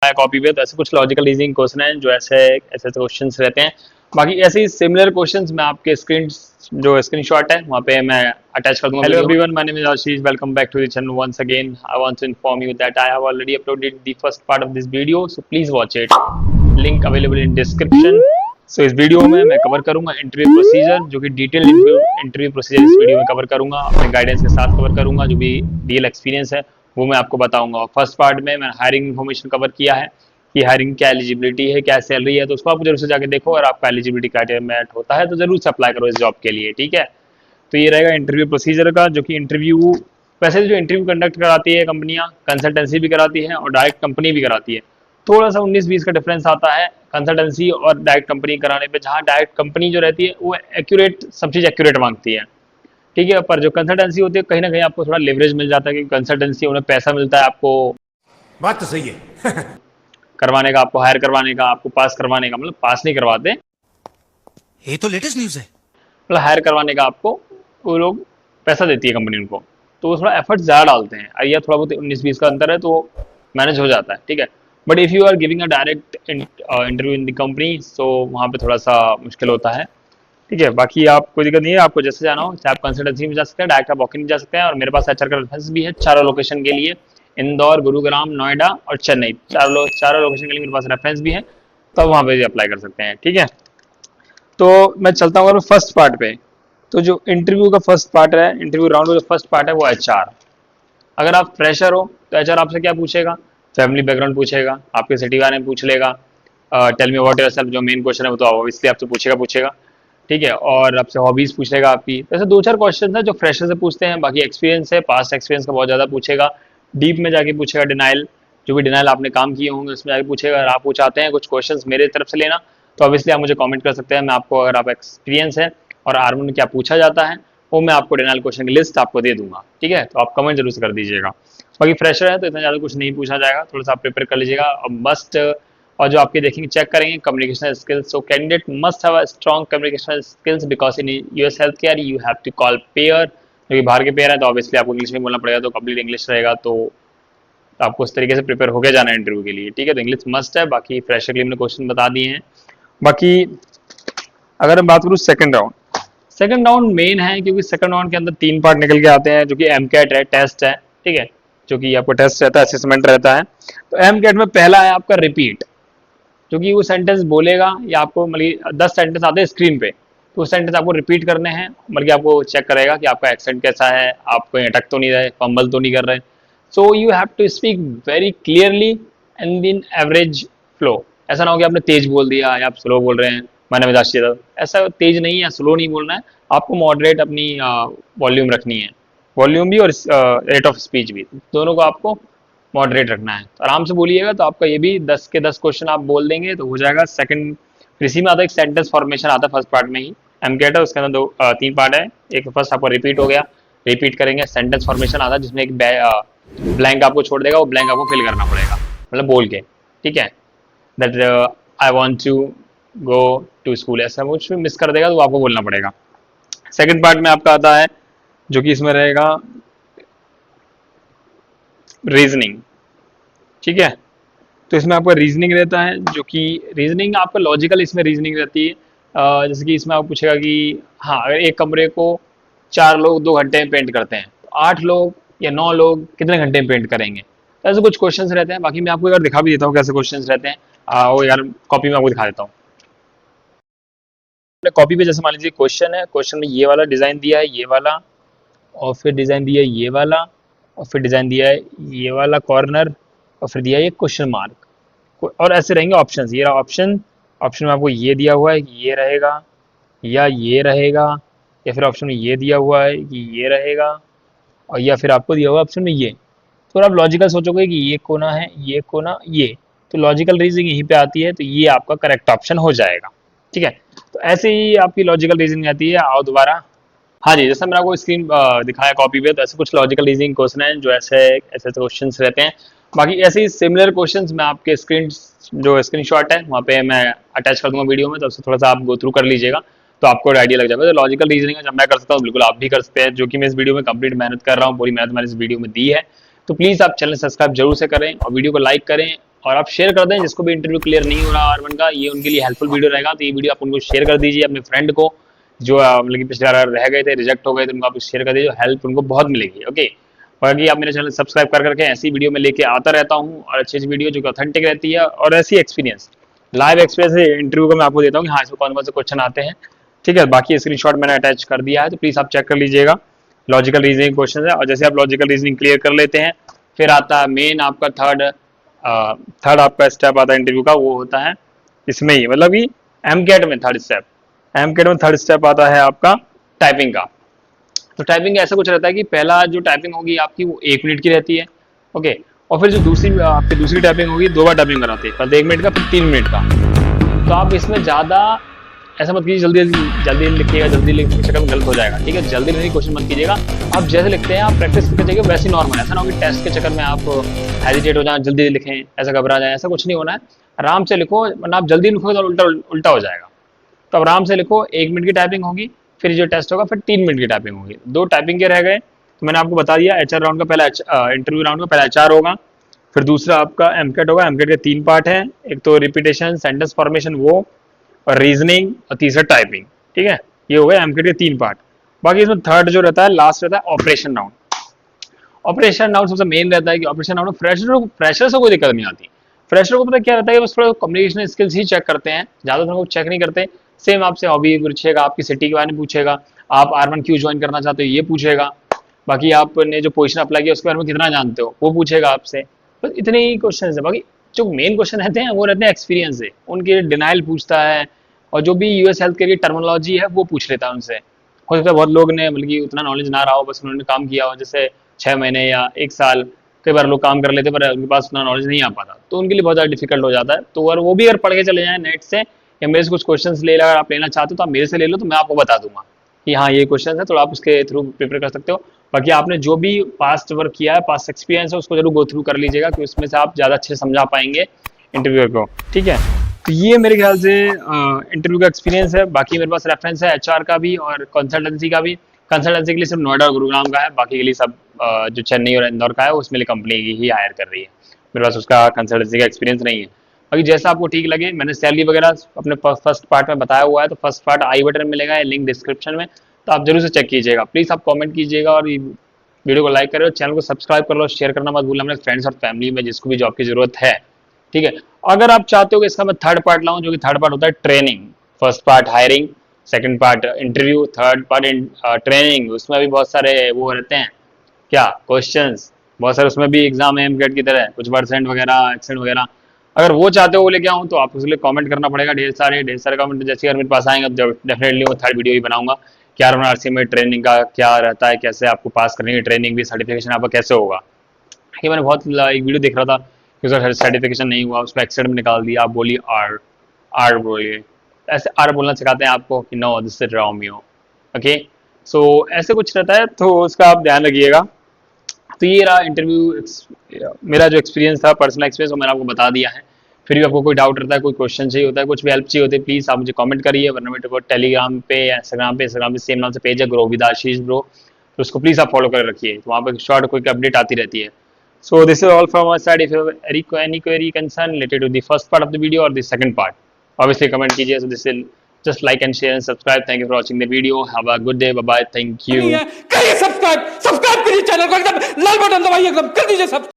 Copy पे, तो ऐसे कुछ लॉजिकल रीजनिंग क्वेश्चन हैं जो ऐसे ऐसे क्वेश्चंस रहते हैं। बाकी ऐसे ही सिमिलर क्वेश्चंस मैं आपके स्क्रीनशॉट है वहाँ पे मैं अटैच कर दूंगा। Hello everyone, my name is Ashish, welcome back to the channel once again. I want to inform you that I have already uploaded the first part of this video, so please watch it. Link available in description. So इस video में मैं cover करूंगा interview procedure, जो कि detail interview procedure इस video में cover करूंगा, अपने गाइडेंस के साथ कवर करूंगा, जो भी रियल एक्सपीरियंस है वो मैं आपको बताऊंगा। फर्स्ट पार्ट में मैंने हायरिंग इन्फॉर्मेशन कवर किया है कि हायरिंग क्या एलिजिबिलिटी है, क्या सैलरी है, तो उसको आप जरूर से जाके देखो। और आपका एलिजिबिलिटी क्राइटेरिया मैट होता है तो जरूर से अप्लाई करो इस जॉब के लिए, ठीक है। तो ये रहेगा इंटरव्यू प्रोसीजर का, जो कि इंटरव्यू वैसे जो इंटरव्यू कंडक्ट कराती है कंपनियां, कंसल्टेंसी भी कराती है और डायरेक्ट कंपनी भी कराती है। थोड़ा सा 19-20 का डिफरेंस आता है कंसल्टेंसी और डायरेक्ट कंपनी कराने पे, जहाँ डायरेक्ट कंपनी जो रहती है वो एक्यूरेट, सब चीज़ एक्यूरेट मांगती है, ठीक है। पर जो कंसल्टेंसी होती है कहीं ना कहीं आपको थोड़ा लेवरेज मिल जाता है, क्योंकि कंसल्टेंसी उन्हें पैसा मिलता है आपको बात तो सही है। करवाने का, आपको हायर करवाने का, आपको पास करवाने का, मतलब पास नहीं करवाते, ये तो लेटेस्ट न्यूज़ है। मतलब हायर करवाने का आपको वो लोग पैसा देती है कंपनी उनको, तो वो थोड़ा एफर्ट ज़्यादा डालते हैं। और यह थोड़ा बहुत 19-20 का अंतर है तो मैनेज हो जाता है, ठीक है। But if you are giving a direct interview in the company, so वहाँ पे थोड़ा सा मुश्किल होता है, ठीक है। बाकी आप कोई दिक्कत नहीं है, आपको जैसे जाना हो, चाहे आप कंसल्टेंसी में जा सकते हैं, डायरेक्ट आप वॉकिंग जा सकते हैं। और मेरे पास एचआर का रेफरेंस भी है चारों लोकेशन के लिए, इंदौर, गुरुग्राम, नोएडा और चेन्नई, चारों लोकेशन के लिए मेरे पास रेफरेंस भी है, तो आप वहाँ पे भी अप्लाई कर सकते हैं, ठीक है। तो मैं चलता हूँ फर्स्ट पार्ट पे। तो जो इंटरव्यू का फर्स्ट पार्ट है, इंटरव्यू राउंड का जो फर्स्ट पार्ट है वो एचआर। अगर आप फ्रेशर हो तो एचआर आपसे क्या पूछेगा, फैमिली बैकग्राउंड पूछेगा, आपके सिटी बारे में पूछ लेगा, टेल मी व्हाट योरसेल्फ, जो मेन क्वेश्चन है वो तो ऑब्वियसली आपसे पूछेगा, ठीक है। और आपसे हॉबीज पूछ लेगा आपकी। वैसे 2-4 क्वेश्चन है जो फ्रेशर से पूछते हैं, बाकी एक्सपीरियंस है, पास्ट एक्सपीरियंस का बहुत ज़्यादा पूछेगा, डीप में जाके पूछेगा, डिनाइल, जो भी डिनाइल आपने काम किए होंगे उसमें जाके पूछेगा। अगर आप वो चाहते हैं कुछ क्वेश्चन मेरे तरफ से लेना, तो ऑब्वियसली आप मुझे कमेंट कर सकते हैं, मैं आपको, अगर आप एक्सपीरियंस है और आर्मन में क्या पूछा जाता है वो मैं आपको डिनाइल क्वेश्चन की लिस्ट आपको दे दूंगा, ठीक है। तो आप कमेंट जरूर से कर दीजिएगा। बाकी फ्रेशर है तो इतना ज़्यादा कुछ नहीं पूछा जाएगा, थोड़ा सा आप प्रिपेयर कर लीजिएगा। और मस्ट, और जो आपके देखेंगे चेक करेंगे communication skills, so candidate must have a strong communication skills because in US health care you have to call payer, क्योंकि बाहर के पेयर है तो ऑब्वियसली आपको इंग्लिश में बोलना पड़ेगा, तो कंप्लीट इंग्लिश रहेगा। तो आपको उस तरीके से प्रिपेयर होकर जाना है इंटरव्यू के लिए, ठीक है। तो इंग्लिश मस्ट है। बाकी फ्रेशर के लिए मैंने क्वेश्चन बता दिए हैं। बाकी अगर हम बात करूँ सेकंड राउंड मेन है, क्योंकि सेकंड राउंड के अंदर 3 पार्ट निकल के आते हैं, जो कि एमकैट है, टेस्ट है, ठीक है, जो कि आपको टेस्ट रहता है, असेसमेंट रहता है। तो एमकैट में पहला है आपका रिपीट, जो कि वो सेंटेंस बोलेगा या आपको, मतलब 10 सेंटेंस आते हैं स्क्रीन पे, तो वो सेंटेंस आपको रिपीट करने हैं, बल्कि आपको चेक करेगा कि आपका एक्सेंट कैसा है, आप कहीं अटक तो नहीं रहे, फंबल तो नहीं कर रहे। So you have to speak very clearly and in average flow. ऐसा ना हो कि आपने तेज बोल दिया या आप स्लो बोल रहे हैं, मैंने मिजाज किया था, ऐसा तेज नहीं है, स्लो नहीं बोलना है आपको, मॉडरेट अपनी वॉल्यूम रखनी है, वॉल्यूम भी और रेट ऑफ स्पीच भी, दोनों को आपको मॉडरेट रखना है। तो आराम से बोलिएगा, तो आपका ये भी 10 के 10 क्वेश्चन आप बोल देंगे तो हो जाएगा। सेकंड, फिर इसी में आता है एक सेंटेंस फॉर्मेशन आता है फर्स्ट पार्ट में ही, एमकेट है उसके अंदर 3 पार्ट है। एक फर्स्ट आपका रिपीट हो गया, रिपीट करेंगे, सेंटेंस फॉर्मेशन आता है जिसमें एक ब्लैंक आपको छोड़ देगा, वो ब्लैंक आपको फिल करना पड़ेगा, मतलब बोल के, ठीक है। That I want to go to school, ऐसा कुछ मिस कर देगा तो वो आपको बोलना पड़ेगा। सेकंड पार्ट में आपका आता है, जो कि इसमें रहेगा रीजनिंग, ठीक है। तो इसमें आपका रीजनिंग रहता है, जो कि रीजनिंग आपका लॉजिकल, इसमें रीजनिंग रहती है। जैसे कि इसमें आपको पूछेगा कि हाँ, अगर एक कमरे को 4 लोग 2 घंटे में पेंट करते हैं, तो 8 लोग या 9 लोग कितने घंटे में पेंट करेंगे, तो ऐसे कुछ क्वेश्चंस रहते हैं। बाकी मैं आपको एक बार दिखा भी देता हूँ कैसे क्वेश्चंस रहते हैं, वो यार कॉपी में आपको दिखा देता हूँ। कॉपी पे जैसे मान लीजिए क्वेश्चन है, क्वेश्चन में ये वाला डिज़ाइन दिया है, ये वाला, और फिर डिज़ाइन दिया है ये वाला, और फिर डिज़ाइन दिया है ये वाला कॉर्नर, और फिर दिया है ये क्वेश्चन मार्क, और ऐसे रहेंगे ऑप्शन। ये रहा ऑप्शन, ऑप्शन में आपको ये दिया हुआ है कि ये रहेगा या ये रहेगा, या फिर ऑप्शन में ये दिया हुआ है कि ये रहेगा, और या फिर आपको दिया हुआ है ऑप्शन में ये। तो आप लॉजिकल सोचोगे कि ये कोना है, ये कोना, ये, तो लॉजिकल रीजनिंग यहीं पे आती है, तो ये आपका करेक्ट ऑप्शन हो जाएगा, ठीक है। तो ऐसे ही आपकी लॉजिकल रीजनिंग आती है। आओ दोबारा। हाँ जी, जैसा मैंने आपको स्क्रीन दिखाया कॉपी पे, तो ऐसे कुछ लॉजिकल रीजनिंग क्वेश्चन हैं जो ऐसे ऐसे क्वेश्चंस रहते हैं। बाकी ऐसे ही सिमिलर क्वेश्चंस मैं आपके स्क्रीनशॉट है वहाँ पे मैं अटैच कर दूंगा वीडियो में, तो उससे थोड़ा सा आप गो थ्रू कर लीजिएगा, तो आपको आइडिया लग जाएगा। तो लॉजिकल रीजनिंग है, जब मैं कर सकता हूँ बिल्कुल आप भी कर सकते हैं, जो कि मैं इस वीडियो में कंप्लीट मेहनत कर रहा हूँ, पूरी मेहनत मैंने इस वीडियो में दी है। तो प्लीज़ आप चैनल सब्सक्राइब जरूर से करें और वीडियो को लाइक करें, और आप शेयर कर दें जिसको भी इंटरव्यू क्लियर नहीं हो रहा R1 का, ये उनके लिए हेल्पफुल वीडियो रहेगा। तो ये वीडियो आप उनको शेयर कर दीजिए अपने फ्रेंड को जो मतलब कि पिछले बार रह गए थे, रिजेक्ट हो गए थे, उनको आप शेयर कर दीजिए, हेल्प उनको बहुत मिलेगी। ओके, बाकी आप मेरे चैनल सब्सक्राइब कर करके ऐसी वीडियो में लेके आता रहता हूँ और अच्छी अच्छी वीडियो जो कि ऑथेंटिक रहती है और ऐसी एक्सपीरियंस लाइव एक्सपीरियंस इंटरव्यू का मैं आपको देता हूँ कि हाँ इसमें कौन कौन से क्वेश्चन आते हैं। ठीक है, बाकी स्क्रीनशॉट मैंने अटैच कर दिया है, तो प्लीज़ आप चेक कर लीजिएगा। लॉजिकल रीजनिंग क्वेश्चन है, और जैसे आप लॉजिकल रीजनिंग क्लियर कर लेते हैं फिर आता है मेन आपका थर्ड आपका स्टेप आता है इंटरव्यू का, वो होता है इसमें ही, मतलब कि एमकेट में थर्ड स्टेप आता है आपका टाइपिंग का। तो टाइपिंग ऐसा कुछ रहता है कि पहला जो टाइपिंग होगी आपकी वो 1 मिनट की रहती है। ओके, और फिर जो दूसरी टाइपिंग होगी 2 बार टाइपिंग कराते हैं, पहले 1 मिनट का फिर 3 मिनट का। तो आप इसमें ज़्यादा ऐसा मत कीजिए जल्दी लिखिएगा, जल्दी लिखने के चक्कर में गलत हो जाएगा। ठीक है, जल्दी लिखने की कोशिश मत कीजिएगा, आप जैसे लिखते हैं आप प्रैक्टिस करके जाइए वैसे नॉर्मल। ऐसा ना हो कि टेस्ट के चक्कर में आप हेजिटेट हो जाए, जल्दी लिखें, ऐसा घबरा जाए, ऐसा कुछ नहीं होना है। आराम से लिखो, वरना आप जल्दी लिखोगे तो उल्टा हो जाएगा। तो आराम से लिखो, 1 मिनट की टाइपिंग होगी, फिर जो टेस्ट होगा फिर 3 मिनट की टाइपिंग होगी। 2 टाइपिंग के रह गए, तो मैंने आपको बता दिया HR राउंड का पहला इंटरव्यू राउंड का पहला HR होगा, फिर दूसरा आपका एमकेट होगा। एमकेट के 3 पार्ट हैं, एक तो रिपीटेशन, सेंटेंस फॉर्मेशन वो, और रीजनिंग, और तीसरा टाइपिंग। ठीक है, ये हो गए एमकेट के 3 पार्ट। बाकी इसमें थर्ड जो रहता है लास्ट रहता है ऑपरेशन राउंड। ऑपरेशन राउंड सबसे मेन रहता है कि ऑपरेशन राउंड में फ्रेशर से कोई दिक्कत नहीं आती। फ्रेशर को पता क्या रहता है कि बस थोड़ा कम्युनिकेशन स्किल्स ही चेक करते हैं, ज़्यादा तो चेक नहीं करते। सेम आपसे हॉबी पूछेगा, आपकी सिटी के बारे में पूछेगा, आप R1 क्यों ज्वाइन करना चाहते हो ये पूछेगा, बाकी आपने जो पोजीशन अप्लाई किया उसके बारे में कितना जानते हो वो पूछेगा आपसे। बस इतने ही क्वेश्चन है। बाकी जो मेन क्वेश्चन रहते हैं वो रहते हैं एक्सपीरियंस से, उनके डिनाइल पूछता है, और जो भी US हेल्थ केयर की टर्मिनोलॉजी है वो पूछ लेता है उनसे। हो सकता है बहुत लोग ने मतलब कि उतना नॉलेज ना रहा हो, बस उन्होंने काम किया हो जैसे 6 महीने या 1 साल, कई बार लोग काम कर लेते पर उनके पास उतना नॉलेज नहीं आ पाता, तो उनके लिए बहुत ज़्यादा डिफिकल्ट हो जाता है। तो अगर वो भी अगर पढ़ के चले जाएं नेट से, या मेरे से कुछ क्वेश्चन ले अगर आप लेना चाहते हो तो आप मेरे से ले लो, तो मैं आपको बता दूंगा कि हाँ ये क्वेश्चन है, तो आप उसके थ्रू प्रिपेयर कर सकते हो। बाकी आपने जो भी पास्ट वर्क किया है, पास्ट एक्सपीरियंस है, उसको जरूर गो थ्रू कर लीजिएगा, कि उसमें से आप ज़्यादा अच्छे से समझा पाएंगे इंटरव्यूअर को। ठीक है, तो ये मेरे ख्याल से इंटरव्यू का एक्सपीरियंस है। बाकी मेरे पास रेफरेंस है HR का भी और कंसल्टेंसी का भी। कंसल्टेंसी के लिए सिर्फ नोएडा और गुरुग्राम का है, बाकी के लिए सब जो चेन्नई और इंदौर का है उसमें लिए कंपनी ही हायर कर रही है। मेरे पास उसका कंसल्टेंसी का एक्सपीरियंस नहीं है। बाकी जैसा आपको ठीक लगे, मैंने सैलरी वगैरह अपने फर्स्ट पार्ट में बताया हुआ है, तो फर्स्ट पार्ट आई बटन में मिलेगा, लिंक डिस्क्रिप्शन में, तो आप जरूर से चेक कीजिएगा। प्लीज़ आप कमेंट कीजिएगा, और वीडियो को लाइक करो, चैनल को सब्सक्राइब कर लो, शेयर करना मत भूलना अपने फ्रेंड्स और फैमिली में जिसको भी जॉब की जरूरत है। ठीक है, अगर आप चाहते हो कि इसका मैं थर्ड पार्ट लाऊं, जो कि थर्ड पार्ट होता है training, first part hiring, second part interview, third part training, उसमें भी बहुत सारे वो रहते हैं क्या क्वेश्चंस, बहुत सारे उसमें भी एग्जाम है एमकेट की तरह, कुछ परसेंट वगैरह एक्सेंट वगैरह। अगर वो चाहते हो वो लेके आऊँ तो आपको उसके लिए कमेंट करना पड़ेगा, ढेर सारे कमेंट। जैसे अगर मेरे पास आएंगे तो डेफिनेटली वो थर्ड वीडियो ही बनाऊंगा कि RC में ट्रेनिंग का क्या रहता है, कैसे आपको पास करनी है ट्रेनिंग भी, सर्टिफिकेशन आपका कैसे होगा। कि मैंने बहुत एक वीडियो देख रहा था कि उसका सर्टिफिकेशन नहीं हुआ, उसको एक्सेंट में निकाल दिया, आप बोलिए आर बोलिए, ऐसे आर बोलना सिखाते हैं आपको कि no this is Romeo. Okay, so ऐसे कुछ रहता है, तो उसका आप ध्यान रखिएगा। तो ये रहा इंटरव्यू, मेरा जो एक्सपीरियंस था, पर्सनल एक्सपीरियंस, वो मैंने आपको बता दिया है। फिर भी आपको कोई डाउट रहता है, कोई क्वेश्चन चाहिए होता है, कुछ भी हेल्प चाहिए होती है, प्लीज़ आप मुझे कमेंट करिए, वरना मेरे को टेलीग्राम पे या इंस्टाग्राम पे सेम नाम से पेज है, ग्रो विद आशीष ब्रो, तो उसको प्लीज़ आप फॉलो कर रखिए, तो वहाँ पर शॉर्ट कोई अपडेट आती रहती है। So this is all from our side. If you have any query, concern related to the first part of the video or the second part, obviously comment कीजिए. So this will just like and share and subscribe. Thank you for watching the video. Have a good day. Bye bye. Thank you. करिए subscribe करिए channel को, एकदम लाल button दबाइए, एकदम कर दीजिए सब।